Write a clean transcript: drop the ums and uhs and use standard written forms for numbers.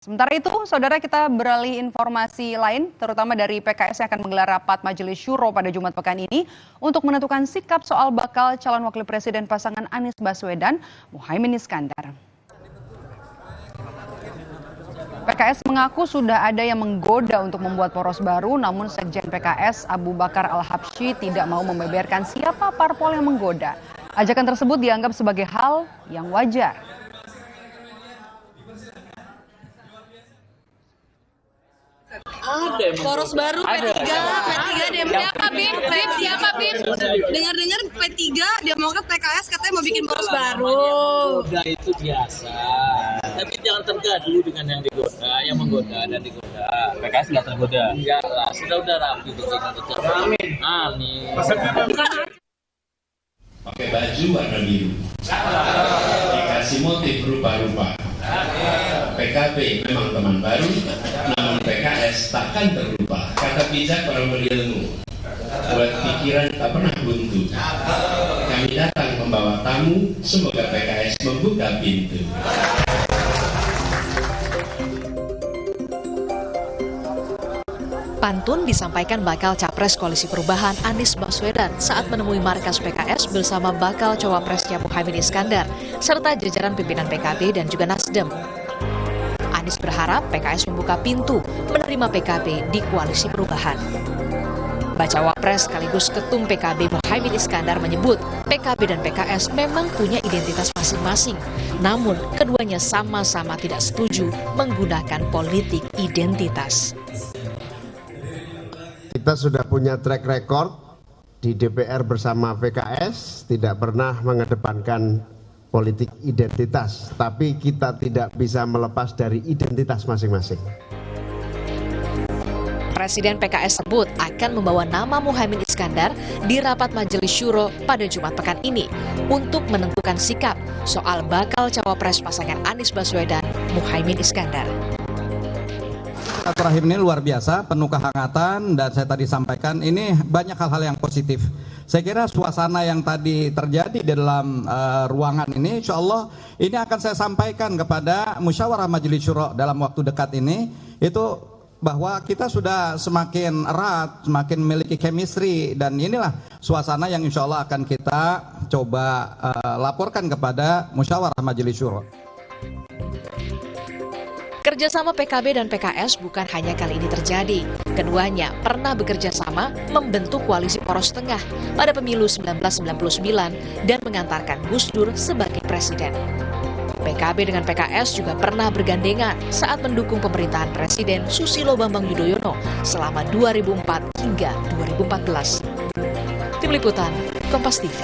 Sementara itu, saudara, kita beralih informasi lain, terutama dari PKS yang akan menggelar rapat Majelis Syuro pada Jumat pekan ini untuk menentukan sikap soal bakal calon wakil presiden pasangan Anies Baswedan, Muhaimin Iskandar. PKS mengaku sudah ada yang menggoda untuk membuat poros baru, namun Sekjen PKS Abu Bakar Al-Habsyi tidak mau membeberkan siapa parpol yang menggoda. Ajakan tersebut dianggap sebagai hal yang wajar. Poros baru P3 siapa Bim? Dengar-dengar P3 Demokrat PKS katanya mau bikin poros baru. Udah itu biasa. Tapi jangan tergadu dengan yang digoda, yang menggoda dan digoda. PKS nggak tergoda? Enggak lah, sudah rapi di sini. Amin. Amin. Pakai baju warna biru, dikasih motif rupa-rupa. PKB memang teman baru, namun PKS takkan terlupa. Kata bijak orang berilmu, buat pikiran tak pernah buntu. Kami datang membawa tamu, semoga PKS membuka pintu. Pantun disampaikan bakal Capres Koalisi Perubahan Anies Baswedan saat menemui markas PKS bersama bakal cawapresnya Muhaimin Iskandar serta jajaran pimpinan PKB dan juga Nasdem. Anies berharap PKS membuka pintu menerima PKB di Koalisi Perubahan. Bacawa Pres sekaligus Ketum PKB Muhaimin Iskandar menyebut PKB dan PKS memang punya identitas masing-masing, namun keduanya sama-sama tidak setuju menggunakan politik identitas. Kita sudah punya track record di DPR bersama PKS, tidak pernah mengedepankan politik identitas, tapi kita tidak bisa melepas dari identitas masing-masing. Presiden PKS sebut akan membawa nama Muhaimin Iskandar di rapat Majelis Syuro pada Jumat pekan ini untuk menentukan sikap soal bakal cawapres pasangan Anies Baswedan, Muhaimin Iskandar. Terakhir ini luar biasa, penuh kehangatan, dan saya tadi sampaikan ini banyak hal-hal yang positif. Saya kira suasana yang tadi terjadi di dalam ruangan ini, insya Allah ini akan saya sampaikan kepada musyawarah Majelis Syuro dalam waktu dekat ini, itu bahwa kita sudah semakin erat, semakin memiliki chemistry, dan inilah suasana yang insya Allah akan kita coba laporkan kepada musyawarah Majelis Syuro. Kerjasama PKB dan PKS bukan hanya kali ini terjadi. Keduanya pernah bekerja sama membentuk koalisi poros tengah pada pemilu 1999 dan mengantarkan Gus Dur sebagai presiden. PKB dengan PKS juga pernah bergandengan saat mendukung pemerintahan Presiden Susilo Bambang Yudhoyono selama 2004 hingga 2014. Tim Liputan, Kompas TV.